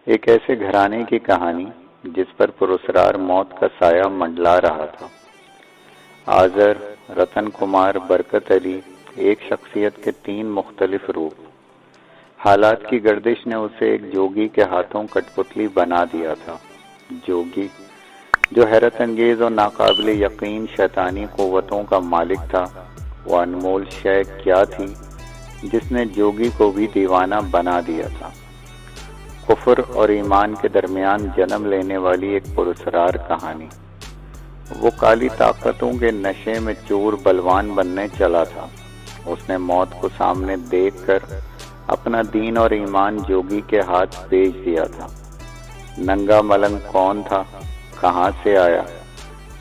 ایک ایسے گھرانے کی کہانی جس پر پراسرار موت کا سایہ منڈلا رہا تھا۔ آذر، رتن کمار، برکت علی، ایک شخصیت کے 3 مختلف روپ۔ حالات کی گردش نے اسے ایک جوگی کے ہاتھوں کٹ پتلی بنا دیا تھا۔ جوگی جو حیرت انگیز اور ناقابل یقین شیطانی قوتوں کا مالک تھا، وہ انمول شے کیا تھی جس نے جوگی کو بھی دیوانہ بنا دیا تھا؟ کفر اور ایمان کے درمیان جنم لینے والی ایک پراسرار کہانی۔ وہ کالی طاقتوں کے نشے میں چور بلوان بننے چلا تھا۔ اس نے موت کو سامنے دیکھ کر اپنا دین اور ایمان جوگی کے ہاتھ بیچ دیا تھا۔ ننگا ملنگ کون تھا، کہاں سے آیا؟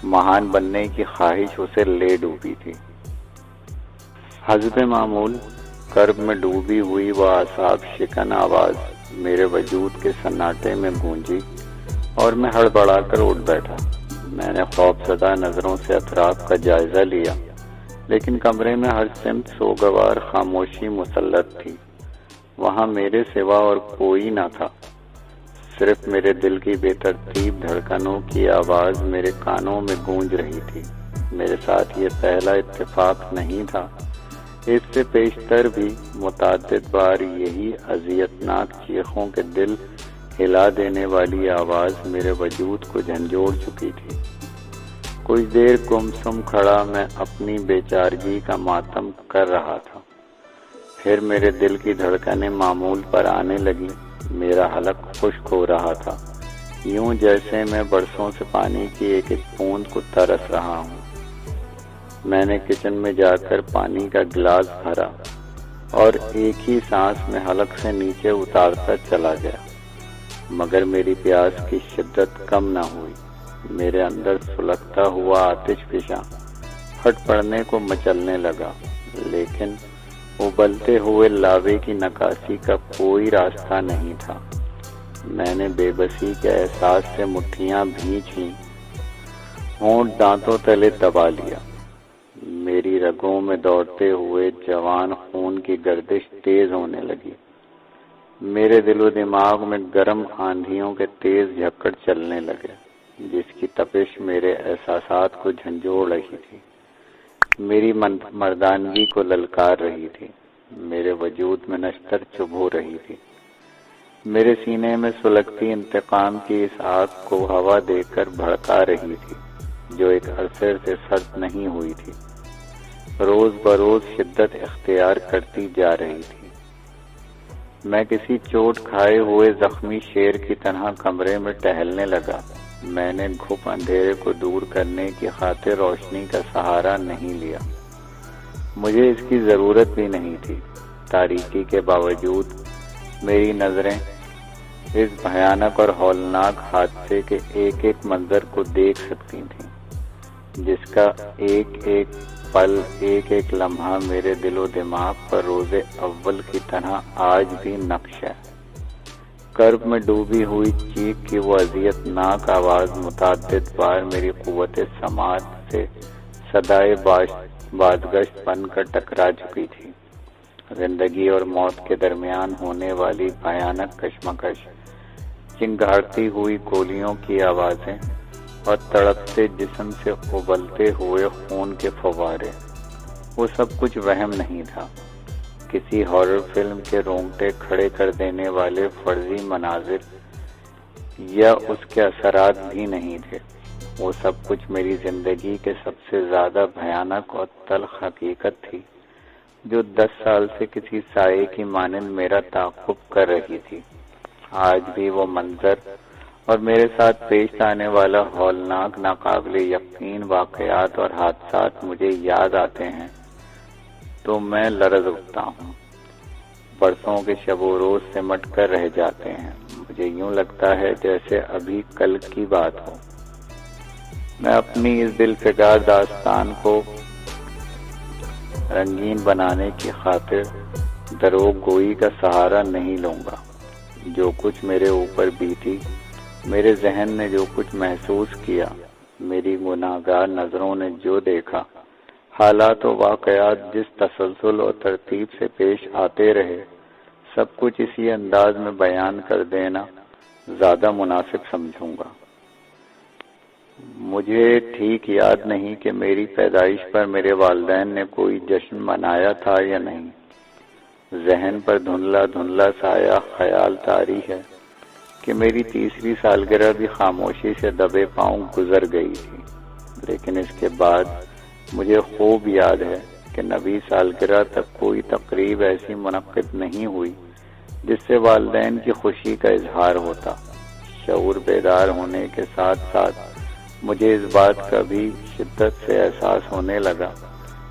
مہان بننے کی خواہش اسے لے ڈوبی تھی۔ حسب معمول کرب میں ڈوبی ہوئی وہ اعصاب شکن آواز میرے وجود کے سناٹے میں گونجی اور میں ہڑبڑا کر اٹھ بیٹھا۔ میں نے خوف زدہ نظروں سے اطراف کا جائزہ لیا، لیکن کمرے میں ہر سمت سوگوار خاموشی مسلط تھی۔ وہاں میرے سوا اور کوئی نہ تھا، صرف میرے دل کی بے ترتیب دھڑکنوں کی آواز میرے کانوں میں گونج رہی تھی۔ میرے ساتھ یہ پہلا اتفاق نہیں تھا۔ اس سے پیشتر بھی متعدد بار یہی اذیتناک چیخوں کے دل ہلا دینے والی آواز میرے وجود کو جھنجھوڑ چکی تھی۔ کچھ دیر گمسم کھڑا میں اپنی بے چارگی کا ماتم کر رہا تھا، پھر میرے دل کی دھڑکنیں معمول پر آنے لگی۔ میرا حلق خشک ہو رہا تھا، یوں جیسے میں برسوں سے پانی کی ایک ایک بوند کو ترس رہا ہوں۔ میں نے کچن میں جا کر پانی کا گلاس بھرا اور ایک ہی سانس میں حلق سے نیچے اتارتا چلا گیا، مگر میری پیاس کی شدت کم نہ ہوئی۔ میرے اندر سلگتا ہوا آتش فشاں پھٹ پڑنے کو مچلنے لگا، لیکن ابلتے ہوئے لاوے کی نکاسی کا کوئی راستہ نہیں تھا۔ میں نے بے بسی کے احساس سے مٹھیاں بھینچ لیں، ہونٹ دانتوں تلے دبا لیا۔ میری رگوں میں دوڑتے ہوئے جوان خون کی گردش تیز ہونے لگی۔ میرے دل و دماغ میں گرم آندھیوں کے تیز جھکڑ چلنے لگے، جس کی تپش میرے احساسات کو جھنجھوڑ رہی تھی، میری مردانگی کو للکار رہی تھی، میرے وجود میں نشتر چبھو رہی تھی، میرے سینے میں سلگتی انتقام کی اس آگ کو ہوا دے کر بھڑکا رہی تھی جو ایک عرصے سے سرد نہیں ہوئی تھی، روز بروز شدت اختیار کرتی جا رہی تھی۔ میں کسی چوٹ کھائے ہوئے زخمی شیر کی طرح کمرے میں ٹہلنے لگا۔ میں نے گھپ اندھیرے کو دور کرنے کی خاطر روشنی کا سہارا نہیں لیا، مجھے اس کی ضرورت بھی نہیں تھی۔ تاریکی کے باوجود میری نظریں اس بھیانک اور ہولناک حادثے کے ایک ایک منظر کو دیکھ سکتی تھیں، جس کا ایک ایک پل، ایک ایک لمحہ میرے دل و دماغ پر روز اول کی طرح آج بھی نقش ہے۔ کرب میں ڈوبی ہوئی چیخ کی وہ اذیتناک آواز متعدد بار میری قوت سماعت سے صدائے بازگشت بن کر ٹکرا چکی تھی۔ زندگی اور موت کے درمیان ہونے والی بھیانک کشمکش، چنگھاڑتی ہوئی گولیوں کی آوازیں اور تڑپتے جسم سے ابلتے ہوئے خون کے فوارے، وہ سب کچھ وہم نہیں تھا، کسی ہارر فلم کے رونگٹے کھڑے کر دینے والے فرضی مناظر یا اس کے اثرات بھی نہیں تھے۔ وہ سب کچھ میری زندگی کے سب سے زیادہ بھیانک اور تلخ حقیقت تھی، جو 10 سال سے کسی سائے کی مانند میرا تعاقب کر رہی تھی۔ آج بھی وہ منظر اور میرے ساتھ پیش آنے والا ہولناک ناقابل یقین واقعات اور حادثات مجھے یاد آتے ہیں تو میں لرز اٹھتا ہوں۔ برسوں کے شب و روز سمٹ کر رہ جاتے ہیں، مجھے یوں لگتا ہے جیسے ابھی کل کی بات ہو۔ میں اپنی اس دل فگار داستان کو رنگین بنانے کی خاطر دروغ گوئی کا سہارا نہیں لوں گا۔ جو کچھ میرے اوپر بیتی، میرے ذہن نے جو کچھ محسوس کیا، میری گناہگار نظروں نے جو دیکھا، حالات و واقعات جس تسلسل اور ترتیب سے پیش آتے رہے، سب کچھ اسی انداز میں بیان کر دینا زیادہ مناسب سمجھوں گا۔ مجھے ٹھیک یاد نہیں کہ میری پیدائش پر میرے والدین نے کوئی جشن منایا تھا یا نہیں۔ ذہن پر دھندلا دھندلا سایہ خیال طاری ہے کہ میری تیسری سالگرہ بھی خاموشی سے دبے پاؤں گزر گئی تھی، لیکن اس کے بعد مجھے خوب یاد ہے کہ 90 سالگرہ تک کوئی تقریب ایسی منعقد نہیں ہوئی جس سے والدین کی خوشی کا اظہار ہوتا۔ شعور بیدار ہونے کے ساتھ ساتھ مجھے اس بات کا بھی شدت سے احساس ہونے لگا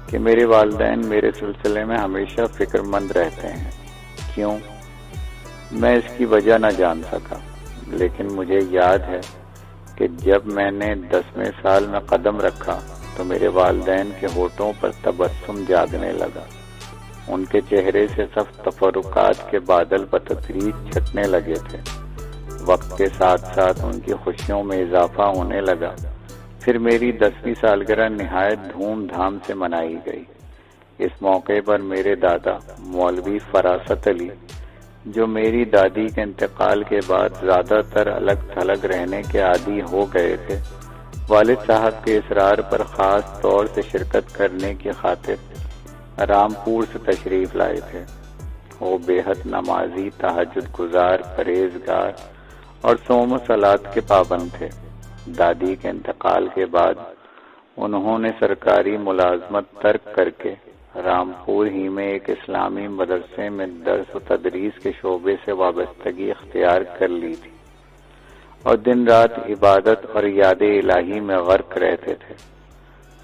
کہ میرے والدین میرے سلسلے میں ہمیشہ فکر مند رہتے ہیں۔ کیوں؟ میں اس کی وجہ نہ جان سکا، لیکن مجھے یاد ہے کہ جب میں نے 10ویں سال میں قدم رکھا تو میرے والدین کے ہونٹوں پر تبسم جاگنے لگا۔ ان کے چہرے سے سب تفرقات کے بادل بتدریج چھٹنے لگے تھے۔ وقت کے ساتھ ساتھ ان کی خوشیوں میں اضافہ ہونے لگا۔ پھر میری 10ویں سالگرہ نہایت دھوم دھام سے منائی گئی۔ اس موقع پر میرے دادا مولوی فراست علی، جو میری دادی کے انتقال کے بعد زیادہ تر الگ تھلگ رہنے کے عادی ہو گئے تھے، والد صاحب کے اصرار پر خاص طور سے شرکت کرنے کی خاطر رامپور سے تشریف لائے تھے۔ وہ بے حد نمازی، تہجد گزار، پرہیزگار اور صوم و صلات کے پابند تھے۔ دادی کے انتقال کے بعد انہوں نے سرکاری ملازمت ترک کر کے رامپور ہی میں ایک اسلامی مدرسے میں درس و تدریس کے شعبے سے وابستگی اختیار کر لی تھی اور دن رات عبادت اور یاد الہی میں غرق رہتے تھے۔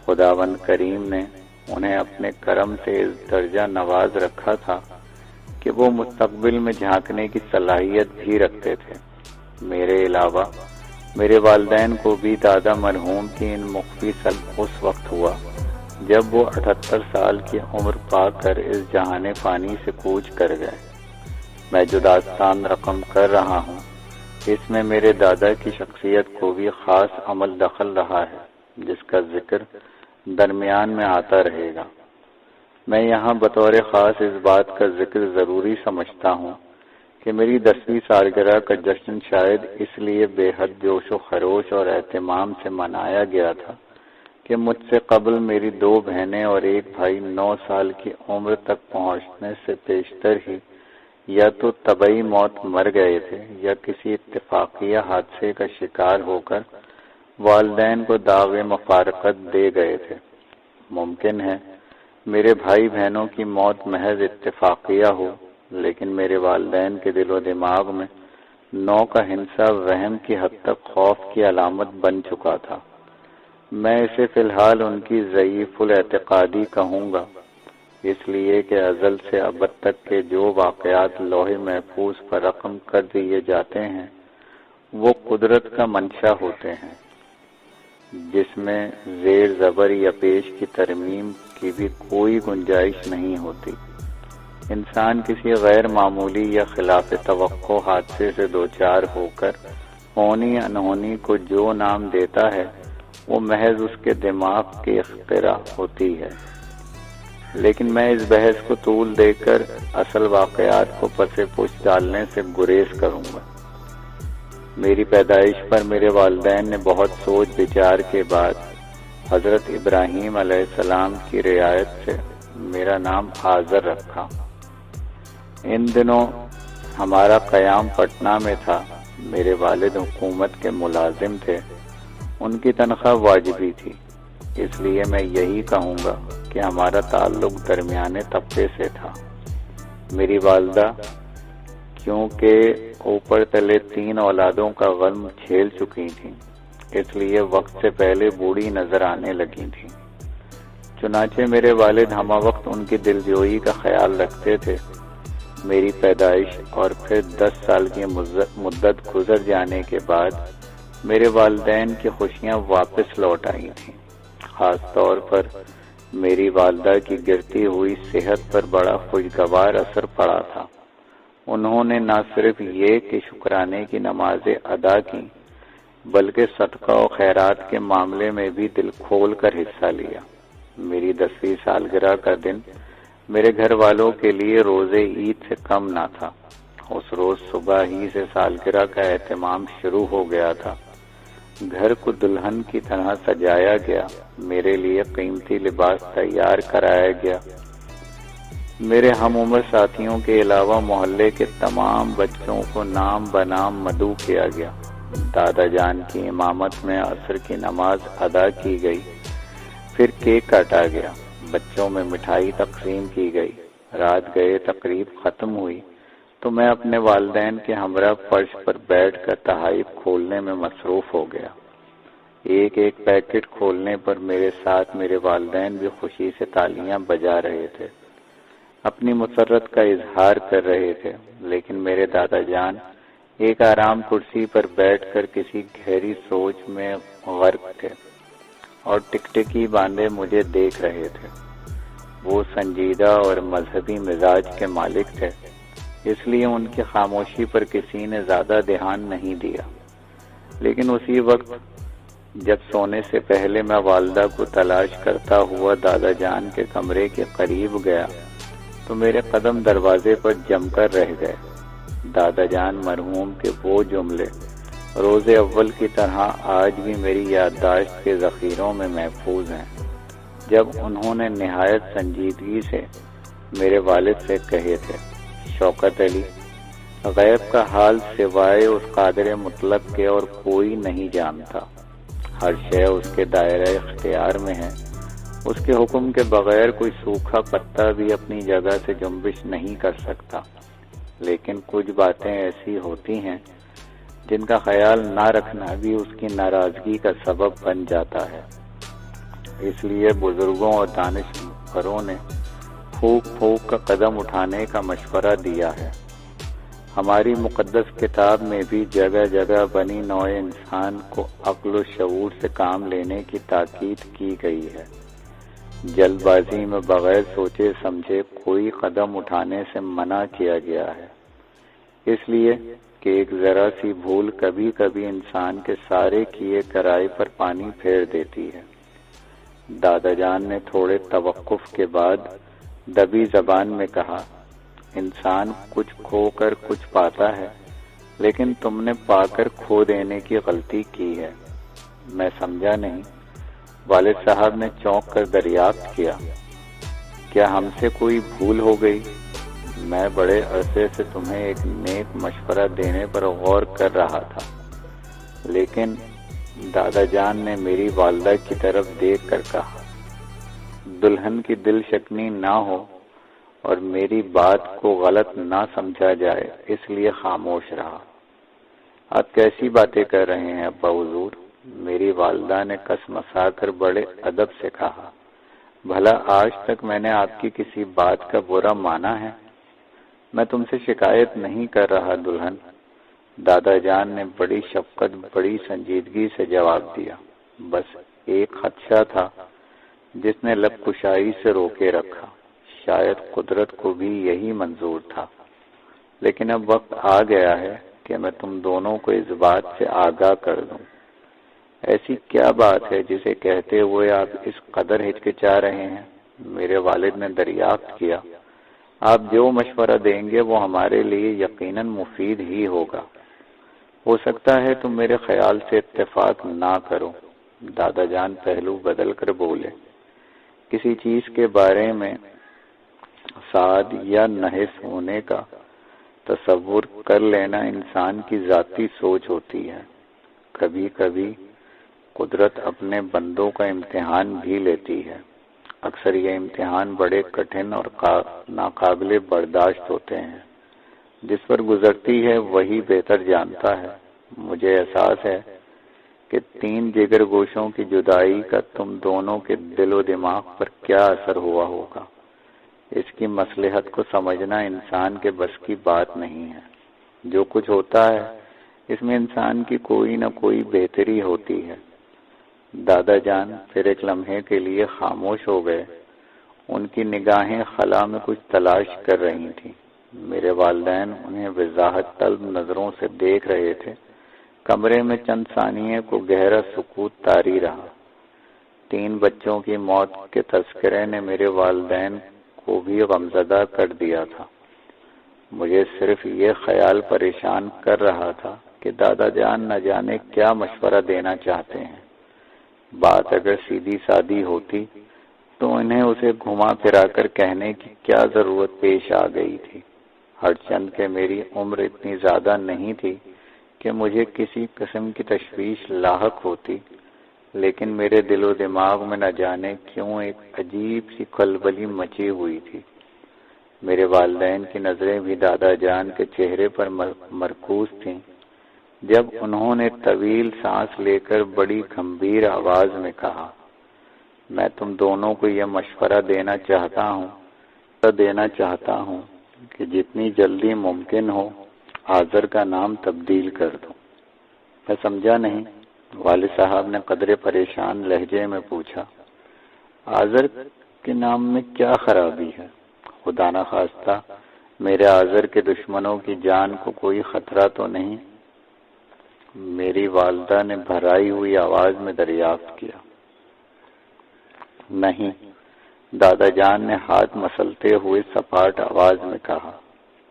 خداوند کریم نے انہیں اپنے کرم سے اس درجہ نواز رکھا تھا کہ وہ مستقبل میں جھانکنے کی صلاحیت بھی رکھتے تھے۔ میرے علاوہ میرے والدین کو بھی دادا مرحوم کی ان مخفی سلب اس وقت ہوا جب وہ 78 سال کی عمر پا کر اس جہان فانی سے کوچ کر گئے۔ میں جو داستان رقم کر رہا ہوں، اس میں میرے دادا کی شخصیت کو بھی خاص عمل دخل رہا ہے، جس کا ذکر درمیان میں آتا رہے گا۔ میں یہاں بطور خاص اس بات کا ذکر ضروری سمجھتا ہوں کہ میری 10ویں سالگرہ کا جشن شاید اس لیے بے حد جوش و خروش اور اہتمام سے منایا گیا تھا کہ مجھ سے قبل میری 2 بہنیں اور ایک بھائی 9 سال کی عمر تک پہنچنے سے پیشتر ہی یا تو طبعی موت مر گئے تھے یا کسی اتفاقیہ حادثے کا شکار ہو کر والدین کو داغ مفارقت دے گئے تھے۔ ممکن ہے میرے بھائی بہنوں کی موت محض اتفاقیہ ہو، لیکن میرے والدین کے دل و دماغ میں نو کا ہنسا وہم کی حد تک خوف کی علامت بن چکا تھا۔ میں اسے فی الحال ان کی ضعیف الاعتقادی کہوں گا، اس لیے کہ ازل سے ابد تک کے جو واقعات لوح محفوظ پر رقم کر دیے جاتے ہیں وہ قدرت کا منشا ہوتے ہیں، جس میں زیر زبر یا پیش کی ترمیم کی بھی کوئی گنجائش نہیں ہوتی۔ انسان کسی غیر معمولی یا خلاف توقع حادثے سے دوچار ہو کر ہونی انہونی کو جو نام دیتا ہے وہ محض اس کے دماغ کی اختراع ہوتی ہے۔ لیکن میں اس بحث کو طول دے کر اصل واقعات کو پس پش ڈالنے سے گریز کروں گا۔ میری پیدائش پر میرے والدین نے بہت سوچ بچار کے بعد حضرت ابراہیم علیہ السلام کی رعایت سے میرا نام آذر رکھا۔ ان دنوں ہمارا قیام پٹنہ میں تھا۔ میرے والد حکومت کے ملازم تھے، ان کی تنخواہ واجبی تھی، اس لیے میں یہی کہوں گا کہ ہمارا تعلق درمیانے طبقے سے تھا۔ میری والدہ کیونکہ اوپر تلے 3 اولادوں کا غم جھیل چکی تھیں، اس لیے وقت سے پہلے بوڑھی نظر آنے لگی تھیں۔ چنانچہ میرے والد ہمہ وقت ان کی دلجوئی کا خیال رکھتے تھے۔ میری پیدائش اور پھر 10 سال کی مدت گزر جانے کے بعد میرے والدین کی خوشیاں واپس لوٹ آئی تھیں۔ خاص طور پر میری والدہ کی گرتی ہوئی صحت پر بڑا خوشگوار اثر پڑا تھا۔ انہوں نے نہ صرف یہ کہ شکرانے کی نمازیں ادا کی، بلکہ صدقہ و خیرات کے معاملے میں بھی دل کھول کر حصہ لیا۔ میری 10ویں سالگرہ کا دن میرے گھر والوں کے لیے روزے عید سے کم نہ تھا۔ اس روز صبح ہی سے سالگرہ کا اہتمام شروع ہو گیا تھا۔ گھر کو دلہن کی طرح سجایا گیا، میرے لیے قیمتی لباس تیار کرایا گیا۔ میرے ہم عمر ساتھیوں کے علاوہ محلے کے تمام بچوں کو نام بنام مدعو کیا گیا۔ دادا جان کی امامت میں عصر کی نماز ادا کی گئی، پھر کیک کاٹا گیا، بچوں میں مٹھائی تقسیم کی گئی۔ رات گئے تقریب ختم ہوئی تو میں اپنے والدین کے ہمراہ فرش پر بیٹھ کر تحائف کھولنے میں مصروف ہو گیا۔ ایک ایک پیکٹ کھولنے پر میرے ساتھ میرے والدین بھی خوشی سے تالیاں بجا رہے تھے، اپنی مسرت کا اظہار کر رہے تھے، لیکن میرے دادا جان ایک آرام کرسی پر بیٹھ کر کسی گہری سوچ میں غرق تھے اور ٹکٹکی باندھے مجھے دیکھ رہے تھے۔ وہ سنجیدہ اور مذہبی مزاج کے مالک تھے، اس لیے ان کی خاموشی پر کسی نے زیادہ دھیان نہیں دیا۔ لیکن اسی وقت جب سونے سے پہلے میں والدہ کو تلاش کرتا ہوا دادا جان کے کمرے کے قریب گیا تو میرے قدم دروازے پر جم کر رہ گئے۔ دادا جان مرحوم کے وہ جملے روز اول کی طرح آج بھی میری یادداشت کے ذخیروں میں محفوظ ہیں، جب انہوں نے نہایت سنجیدگی سے میرے والد سے کہے تھے، شوکت علی، غیب کا حال سوائے اس قادر مطلق کے اور کوئی نہیں جانتا۔ ہر شے اس کے دائرہ اختیار میں ہے، اس کے حکم کے بغیر کوئی سوکھا پتا بھی اپنی جگہ سے جنبش نہیں کر سکتا۔ لیکن کچھ باتیں ایسی ہوتی ہیں جن کا خیال نہ رکھنا بھی اس کی ناراضگی کا سبب بن جاتا ہے۔ اس لیے بزرگوں اور دانشوروں نے پھونک پھونک کا قدم اٹھانے کا مشورہ دیا ہے۔ ہماری مقدس کتاب میں بھی جگہ جگہ بنی نوع انسان کو عقل و شعور سے کام لینے کی تاکید کی گئی ہے۔ جلد بازی میں بغیر سوچے سمجھے کوئی قدم اٹھانے سے منع کیا گیا ہے، اس لیے کہ ایک ذرا سی بھول کبھی کبھی انسان کے سارے کیے کرائے پر پانی پھیر دیتی ہے۔ دادا جان نے تھوڑے توقف کے بعد دبی زبان میں کہا، انسان کچھ کھو کر کچھ پاتا ہے، لیکن تم نے پا کر کھو دینے کی غلطی کی ہے۔ میں سمجھا نہیں۔ والد صاحب نے چونک کر دریافت کیا، کیا ہم سے کوئی بھول ہو گئی؟ میں بڑے عرصے سے تمہیں ایک نیک مشورہ دینے پر غور کر رہا تھا، لیکن دادا جان نے میری والدہ کی طرف دیکھ کر کہا، دلہن کی دل شکنی نہ ہو اور میری بات کو غلط نہ سمجھا جائے، اس لیے خاموش رہا۔ آپ کیسی باتیں کر رہے ہیں ابا حضور؟ میری والدہ نے کسمسا کر بڑے ادب سے کہا، بھلا آج تک میں نے آپ کی کسی بات کا برا مانا ہے؟ میں تم سے شکایت نہیں کر رہا دلہن، دادا جان نے بڑی شفقت بڑی سنجیدگی سے جواب دیا، بس ایک خدشہ تھا جس نے لب کشائی سے روکے رکھا، شاید قدرت کو بھی یہی منظور تھا، لیکن اب وقت آ گیا ہے کہ میں تم دونوں کو اس بات سے آگاہ کر دوں۔ ایسی کیا بات ہے جسے کہتے ہوئے آپ اس قدر ہچکچا رہے ہیں؟ میرے والد نے دریافت کیا، آپ جو مشورہ دیں گے وہ ہمارے لیے یقیناً مفید ہی ہوگا۔ ہو سکتا ہے تم میرے خیال سے اتفاق نہ کرو۔ دادا جان پہلو بدل کر بولے، کسی چیز کے بارے میں سعد یا نحس ہونے کا تصور کر لینا انسان کی ذاتی سوچ ہوتی ہے۔ کبھی کبھی قدرت اپنے بندوں کا امتحان بھی لیتی ہے، اکثر یہ امتحان بڑے کٹھن اور ناقابل برداشت ہوتے ہیں۔ جس پر گزرتی ہے وہی بہتر جانتا ہے۔ مجھے احساس ہے کہ 3 جگر گوشوں کی جدائی کا تم دونوں کے دل و دماغ پر کیا اثر ہوا ہوگا۔ اس کی مصلحت کو سمجھنا انسان کے بس کی بات نہیں ہے۔ جو کچھ ہوتا ہے اس میں انسان کی کوئی نہ کوئی بہتری ہوتی ہے۔ دادا جان پھر ایک لمحے کے لیے خاموش ہو گئے، ان کی نگاہیں خلا میں کچھ تلاش کر رہی تھیں۔ میرے والدین انہیں وضاحت طلب نظروں سے دیکھ رہے تھے۔ کمرے میں چند ثانیے کو گہرا سکوت طاری رہا۔ 3 بچوں کی موت کے تذکرے نے میرے والدین کو بھی غمزدہ کر دیا تھا۔ مجھے صرف یہ خیال پریشان کر رہا تھا کہ دادا جان نہ جانے کیا مشورہ دینا چاہتے ہیں۔ بات اگر سیدھی سادی ہوتی تو انہیں اسے گھما پھرا کر کہنے کی کیا ضرورت پیش آ گئی تھی۔ ہرچند کہ میری عمر اتنی زیادہ نہیں تھی کہ مجھے کسی قسم کی تشویش لاحق ہوتی، لیکن میرے دل و دماغ میں نہ جانے کیوں ایک عجیب سی کھلبلی مچی ہوئی تھی۔ میرے والدین کی نظریں بھی دادا جان کے چہرے پر مرکوز تھیں جب انہوں نے طویل سانس لے کر بڑی گمبھیر آواز میں کہا، میں تم دونوں کو یہ مشورہ دینا چاہتا ہوں کہ جتنی جلدی ممکن ہو آذر کا نام تبدیل کر دو۔ میں سمجھا نہیں، والد صاحب نے قدرے پریشان لہجے میں پوچھا۔ آذر کے نام میں کیا خرابی ہے؟ خدا نہ خواستہ میرے آذر کے دشمنوں کی جان کو کوئی خطرہ تو نہیں؟ میری والدہ نے بھرائی ہوئی آواز میں دریافت کیا۔ نہیں، دادا جان نے ہاتھ مسلتے ہوئے سپاٹ آواز میں کہا،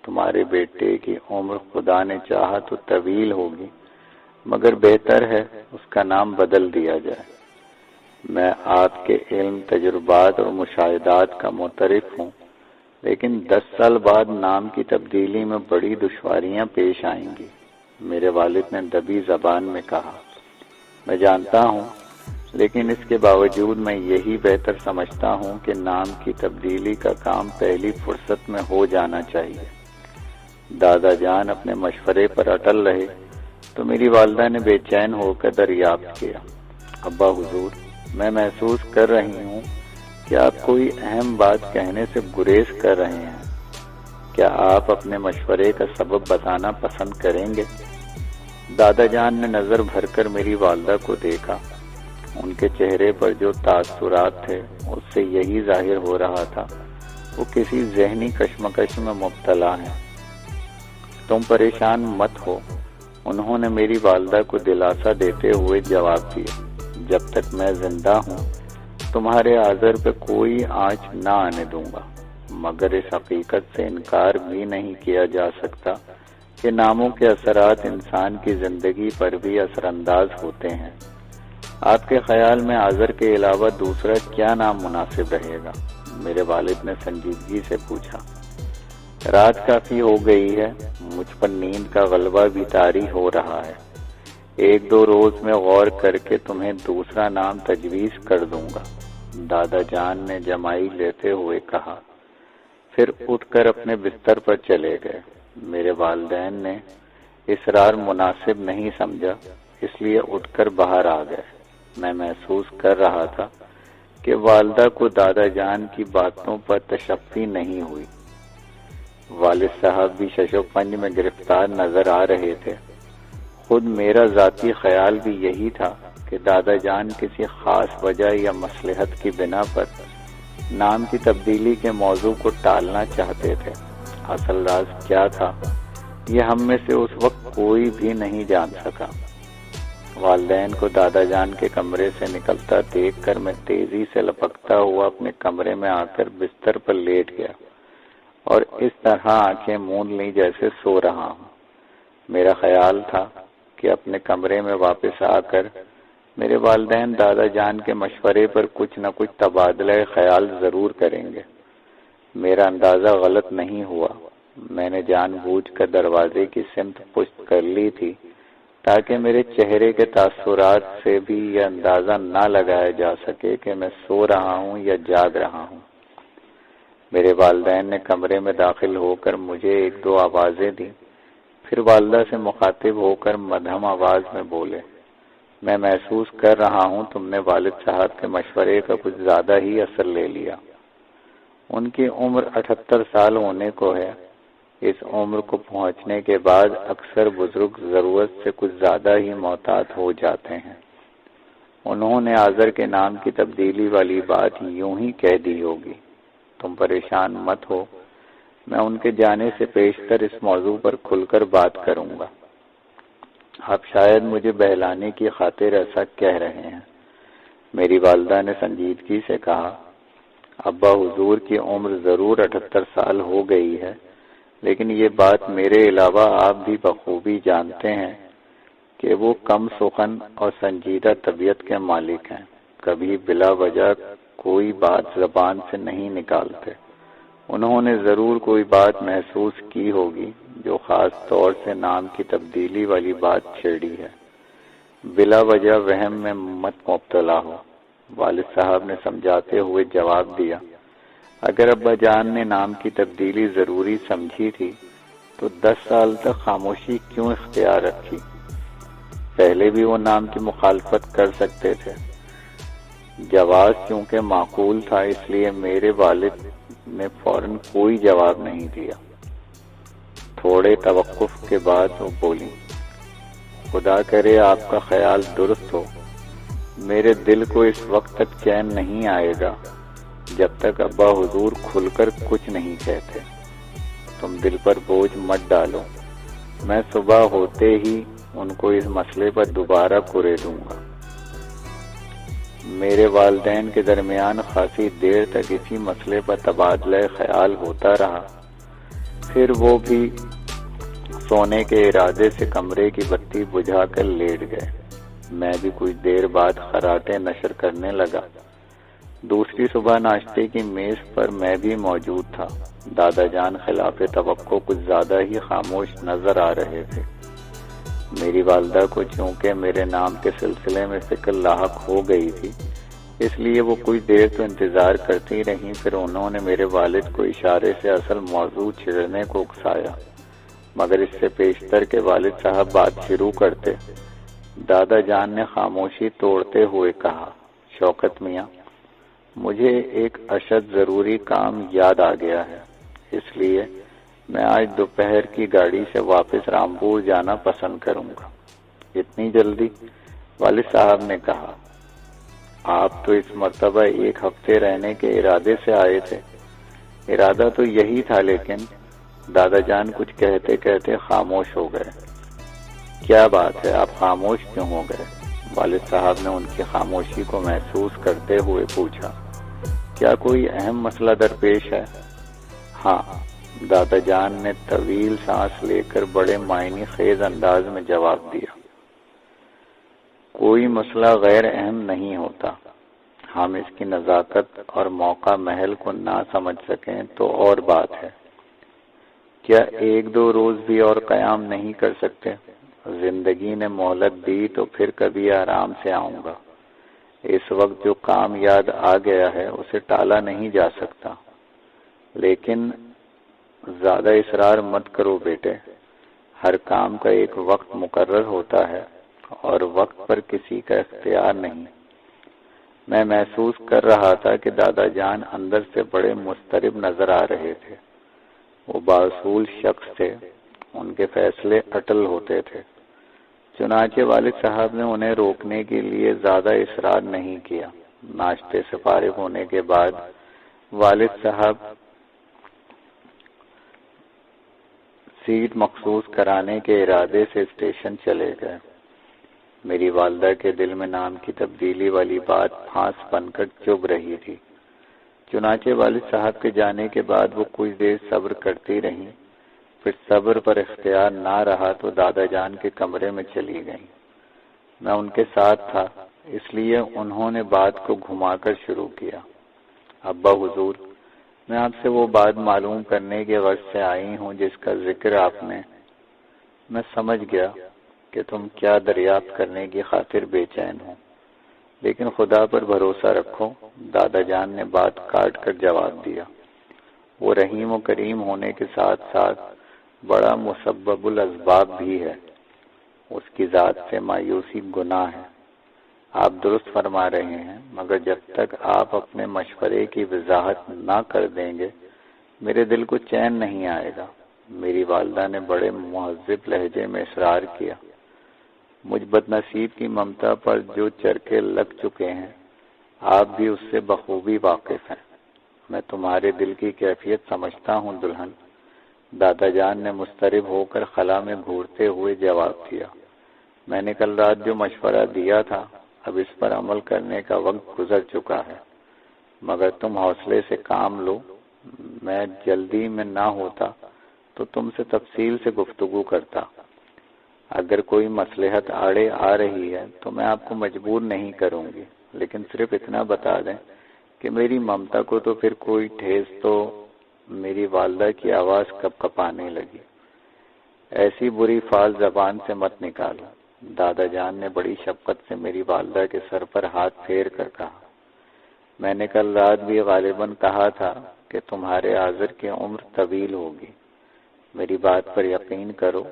تمہارے بیٹے کی عمر خدا نے چاہا تو طویل ہوگی، مگر بہتر ہے اس کا نام بدل دیا جائے۔ میں آپ کے علم، تجربات اور مشاہدات کا معترف ہوں، لیکن 10 سال بعد نام کی تبدیلی میں بڑی دشواریاں پیش آئیں گی، میرے والد نے دبی زبان میں کہا۔ میں جانتا ہوں، لیکن اس کے باوجود میں یہی بہتر سمجھتا ہوں کہ نام کی تبدیلی کا کام پہلی فرصت میں ہو جانا چاہیے۔ دادا جان اپنے مشورے پر اٹل رہے تو میری والدہ نے بے چین ہو کر دریافت کیا، ابا حضور، میں محسوس کر رہی ہوں کہ آپ کوئی اہم بات کہنے سے گریز کر رہے ہیں۔ کیا آپ اپنے مشورے کا سبب بتانا پسند کریں گے؟ دادا جان نے نظر بھر کر میری والدہ کو دیکھا۔ ان کے چہرے پر جو تاثرات تھے اس سے یہی ظاہر ہو رہا تھا وہ کسی ذہنی کشمکش میں مبتلا ہیں۔ تم پریشان مت ہو، انہوں نے میری والدہ کو دلاسا دیتے ہوئے جواب دیا، جب تک میں زندہ ہوں تمہارے آذر پہ کوئی آنچ نہ آنے دوں گا، مگر اس حقیقت سے انکار بھی نہیں کیا جا سکتا کہ ناموں کے اثرات انسان کی زندگی پر بھی اثر انداز ہوتے ہیں۔ آپ کے خیال میں آذر کے علاوہ دوسرا کیا نام مناسب رہے گا؟ میرے والد نے سنجیدگی سے پوچھا۔ رات کافی ہو گئی ہے، مجھ پر نیند کا غلبہ بھی طاری ہو رہا ہے، 1-2 روز میں غور کر کے تمہیں دوسرا نام تجویز کر دوں گا، دادا جان نے جمائی لیتے ہوئے کہا، پھر اٹھ کر اپنے بستر پر چلے گئے۔ میرے والدین نے اصرار مناسب نہیں سمجھا، اس لیے اٹھ کر باہر آ گئے۔ میں محسوس کر رہا تھا کہ والدہ کو دادا جان کی باتوں پر تشفی نہیں ہوئی۔ والد صاحب بھی شش و پنج میں گرفتار نظر آ رہے تھے۔ خود میرا ذاتی خیال بھی یہی تھا کہ دادا جان کسی خاص وجہ یا مصلحت کی بنا پر نام کی تبدیلی کے موضوع کو ٹالنا چاہتے تھے۔ اصل راز کیا تھا یہ ہم میں سے اس وقت کوئی بھی نہیں جان سکا۔ والدین کو دادا جان کے کمرے سے نکلتا دیکھ کر میں تیزی سے لپکتا ہوا اپنے کمرے میں آ کر بستر پر لیٹ گیا اور اس طرح آنکھیں موند لی جیسے سو رہا ہوں۔ میرا خیال تھا کہ اپنے کمرے میں واپس آ کر میرے والدین دادا جان کے مشورے پر کچھ نہ کچھ تبادلہ خیال ضرور کریں گے۔ میرا اندازہ غلط نہیں ہوا۔ میں نے جان بوجھ کر دروازے کی سمت پشت کر لی تھی تاکہ میرے چہرے کے تاثرات سے بھی یہ اندازہ نہ لگایا جا سکے کہ میں سو رہا ہوں یا جاگ رہا ہوں۔ میرے والدین نے کمرے میں داخل ہو کر مجھے 1-2 آوازیں دیں، پھر والدہ سے مخاطب ہو کر مدھم آواز میں بولے، میں محسوس کر رہا ہوں تم نے والد صاحب کے مشورے کا کچھ زیادہ ہی اثر لے لیا۔ ان کی عمر 78 سال ہونے کو ہے۔ اس عمر کو پہنچنے کے بعد اکثر بزرگ ضرورت سے کچھ زیادہ ہی محتاط ہو جاتے ہیں۔ انہوں نے آذر کے نام کی تبدیلی والی بات یوں ہی کہہ دی ہوگی۔ تم پریشان مت ہو، میں ان کے جانے سے پیشتر اس موضوع پر کھل کر بات کروں گا۔ آپ شاید مجھے بہلانے کی خاطر ایسا کہہ رہے ہیں، میری والدہ نے سنجیدگی سے کہا۔ ابا حضور کی عمر ضرور 78 سال ہو گئی ہے، لیکن یہ بات میرے علاوہ آپ بھی بخوبی جانتے ہیں کہ وہ کم سخن اور سنجیدہ طبیعت کے مالک ہیں، کبھی بلا وجہ کوئی بات زبان سے نہیں نکالتے۔ انہوں نے ضرور کوئی بات محسوس کی ہوگی جو خاص طور سے نام کی تبدیلی والی بات چھیڑی ہے۔ بلا وجہ وہم میں مت مبتلا ہو، والد صاحب نے سمجھاتے ہوئے جواب دیا۔ اگر ابا جان نے نام کی تبدیلی ضروری سمجھی تھی تو 10 سال تک خاموشی کیوں اختیار رکھی؟ پہلے بھی وہ نام کی مخالفت کر سکتے تھے۔ جواز چونکہ معقول تھا، اس لیے میرے والد نے فوراً کوئی جواب نہیں دیا۔ تھوڑے توقف کے بعد وہ بولی، خدا کرے آپ کا خیال درست ہو، میرے دل کو اس وقت تک چین نہیں آئے گا جب تک ابا حضور کھل کر کچھ نہیں کہتے۔ تم دل پر بوجھ مت ڈالو، میں صبح ہوتے ہی ان کو اس مسئلے پر دوبارہ کرے دوں گا۔ میرے والدین کے درمیان خاصی دیر تک اسی مسئلے پر تبادلہ خیال ہوتا رہا، پھر وہ بھی سونے کے ارادے سے کمرے کی بتی بجھا کر لیٹ گئے۔ میں بھی کچھ دیر بعد خراٹے نشر کرنے لگا۔ دوسری صبح ناشتے کی میز پر میں بھی موجود تھا۔ دادا جان خلاف توقع کچھ زیادہ ہی خاموش نظر آ رہے تھے۔ میری والدہ کو چونکہ میرے نام کے سلسلے میں فکر لاحق ہو گئی تھی، اس لیے وہ کچھ دیر تو انتظار کرتی رہیں، پھر انہوں نے میرے والد کو اشارے سے اصل موضوع چھیڑنے کو اکسایا، مگر اس سے پیشتر کے والد صاحب بات شروع کرتے۔ دادا جان نے خاموشی توڑتے ہوئے کہا، شوکت میاں، مجھے ایک اشد ضروری کام یاد آ گیا ہے، اس لیے میں آج دوپہر کی گاڑی سے واپس رامپور جانا پسند کروں گا۔ اتنی جلدی؟ والد صاحب نے کہا، آپ تو اس مرتبہ 1 ہفتے رہنے کے ارادے سے آئے تھے۔ ارادہ تو یہی تھا، لیکن دادا جان کچھ کہتے کہتے خاموش ہو گئے۔ کیا بات ہے، آپ خاموش کیوں ہو گئے؟ والد صاحب نے ان کی خاموشی کو محسوس کرتے ہوئے پوچھا۔ کیا کوئی اہم مسئلہ درپیش ہے؟ ہاں، دادا جان نے طویل سانس لے کر بڑے معنی خیز انداز میں جواب دیا۔ کوئی مسئلہ غیر اہم نہیں ہوتا، ہم اس کی نزاکت اور موقع محل کو نہ سمجھ سکیں تو اور بات ہے۔ کیا 1-2 روز بھی اور قیام نہیں کر سکتے؟ زندگی نے مہلت دی تو پھر کبھی آرام سے آؤں گا۔ اس وقت جو کام یاد آ گیا ہے اسے ٹالا نہیں جا سکتا۔ لیکن زیادہ اصرار مت کرو بیٹے، ہر کام کا ایک وقت مقرر ہوتا ہے اور وقت پر کسی کا اختیار نہیں۔ میں محسوس کر رہا تھا کہ دادا جان اندر سے بڑے مضطرب نظر آ رہے تھے۔ وہ باصول شخص تھے، ان کے فیصلے اٹل ہوتے تھے۔ چنانچہ والد صاحب نے انہیں روکنے کے لیے زیادہ اصرار نہیں کیا۔ ناشتے سے فارغ ہونے کے بعد والد صاحب سیٹ مخصوص کرانے کے ارادے سے اسٹیشن چلے گئے۔ میری والدہ کے دل میں نام کی تبدیلی والی بات پھانس بن کر چبھ رہی تھی۔ چنانچہ والد صاحب کے جانے کے بعد وہ کچھ دیر صبر کرتی رہیں، پھر صبر پر اختیار نہ رہا تو دادا جان کے کمرے میں چلی گئیں۔ میں ان کے ساتھ تھا، اس لیے انہوں نے بات کو گھما کر شروع کیا۔ ابا حضور، میں آپ سے وہ بات معلوم کرنے کے غرض سے آئی ہوں جس کا ذکر آپ نے۔ میں سمجھ گیا کہ تم کیا دریافت کرنے کی خاطر بے چین ہو، لیکن خدا پر بھروسہ رکھو، دادا جان نے بات کاٹ کر جواب دیا۔ وہ رحیم و کریم ہونے کے ساتھ ساتھ بڑا مسبب الاسباب بھی ہے، اس کی ذات سے مایوسی گناہ ہے۔ آپ درست فرما رہے ہیں، مگر جب تک آپ اپنے مشورے کی وضاحت نہ کر دیں گے میرے دل کو چین نہیں آئے گا۔ میری والدہ نے بڑے مہذب لہجے میں اصرار کیا۔ مجھ بد نصیب کی ممتا پر جو چرکے لگ چکے ہیں آپ بھی اس سے بخوبی واقف ہیں۔ میں تمہارے دل کی کیفیت سمجھتا ہوں دلہن، دادا جان نے مضطرب ہو کر خلا میں گھورتے ہوئے جواب دیا۔ میں نے کل رات جو مشورہ دیا تھا اب اس پر عمل کرنے کا وقت گزر چکا ہے، مگر تم حوصلے سے کام لو۔ میں جلدی میں نہ ہوتا تو تو تم سے تفصیل سے گفتگو کرتا۔ اگر کوئی مصلحت آڑے آ رہی ہے تو میں آپ کو مجبور نہیں کروں گی، لیکن صرف اتنا بتا دیں کہ میری ممتا کو تو پھر کوئی ٹھیس تو میری والدہ کی آواز کب کپانے لگی۔ ایسی بری فال زبان سے مت نکالو، دادا جان نے بڑی شفقت سے میری والدہ کے سر پر ہاتھ پھیر کر کہا۔ میں نے کل رات بھی غالباً کہا تھا کہ تمہارے آذر کی عمر طویل ہوگی۔ میری بات پر یقین کرو،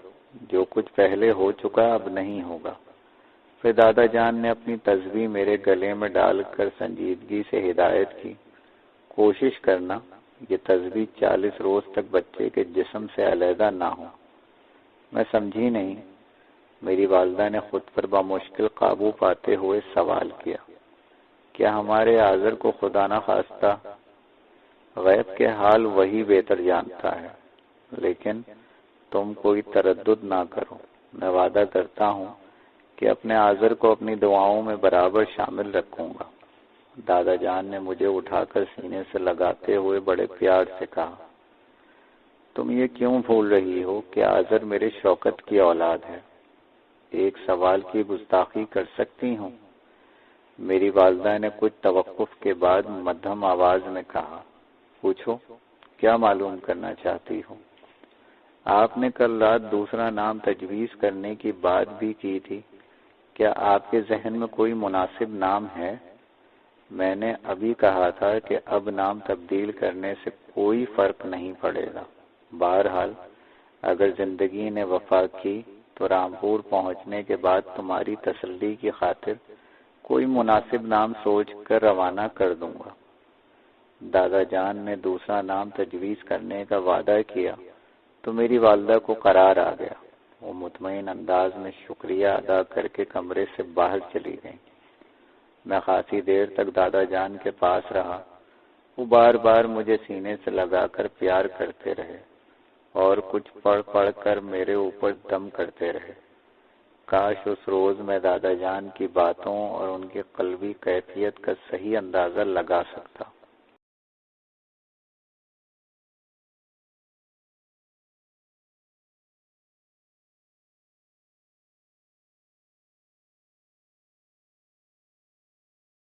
جو کچھ پہلے ہو چکا اب نہیں ہوگا۔ پھر دادا جان نے اپنی تسبیح میرے گلے میں ڈال کر سنجیدگی سے ہدایت کی، کوشش کرنا یہ تسبیح 40 روز تک بچے کے جسم سے علیحدہ نہ ہو۔ میں سمجھی نہیں۔ میری والدہ نے خود پر بمشکل قابو پاتے ہوئے سوال کیا، کیا ہمارے آذر کو خدا نہ خواستہ غیب کے حال وہی بہتر جانتا ہے، لیکن تم کوئی تردد نہ کرو۔ میں وعدہ کرتا ہوں کہ اپنے آذر کو اپنی دعاؤں میں برابر شامل رکھوں گا۔ دادا جان نے مجھے اٹھا کر سینے سے لگاتے ہوئے بڑے پیار سے کہا، تم یہ کیوں بھول رہی ہو کہ آذر میرے شوکت کی اولاد ہے؟ ایک سوال کی گستاخی کر سکتی ہوں؟ میری والدہ نے کچھ توقف کے بعد مدھم آواز میں کہا، پوچھو، کیا معلوم کرنا چاہتی ہو؟ آپ نے کل رات دوسرا نام تجویز کرنے کی بات بھی کی تھی، کیا آپ کے ذہن میں کوئی مناسب نام ہے؟ میں نے ابھی کہا تھا کہ اب نام تبدیل کرنے سے کوئی فرق نہیں پڑے گا۔ بہرحال اگر زندگی نے وفا کی تو رامپور پہنچنے کے بعد تمہاری تسلی کی خاطر کوئی مناسب نام سوچ کر روانہ کر دوں گا۔ دادا جان نے دوسرا نام تجویز کرنے کا وعدہ کیا تو میری والدہ کو قرار آ گیا۔ وہ مطمئن انداز میں شکریہ ادا کر کے کمرے سے باہر چلی گئیں۔ میں خاصی دیر تک دادا جان کے پاس رہا۔ وہ بار بار مجھے سینے سے لگا کر پیار کرتے رہے اور کچھ پڑھ پڑھ کر میرے اوپر دم کرتے رہے۔ کاش اس روز میں دادا جان کی باتوں اور ان کی قلبی کیفیت کا صحیح اندازہ لگا سکتا۔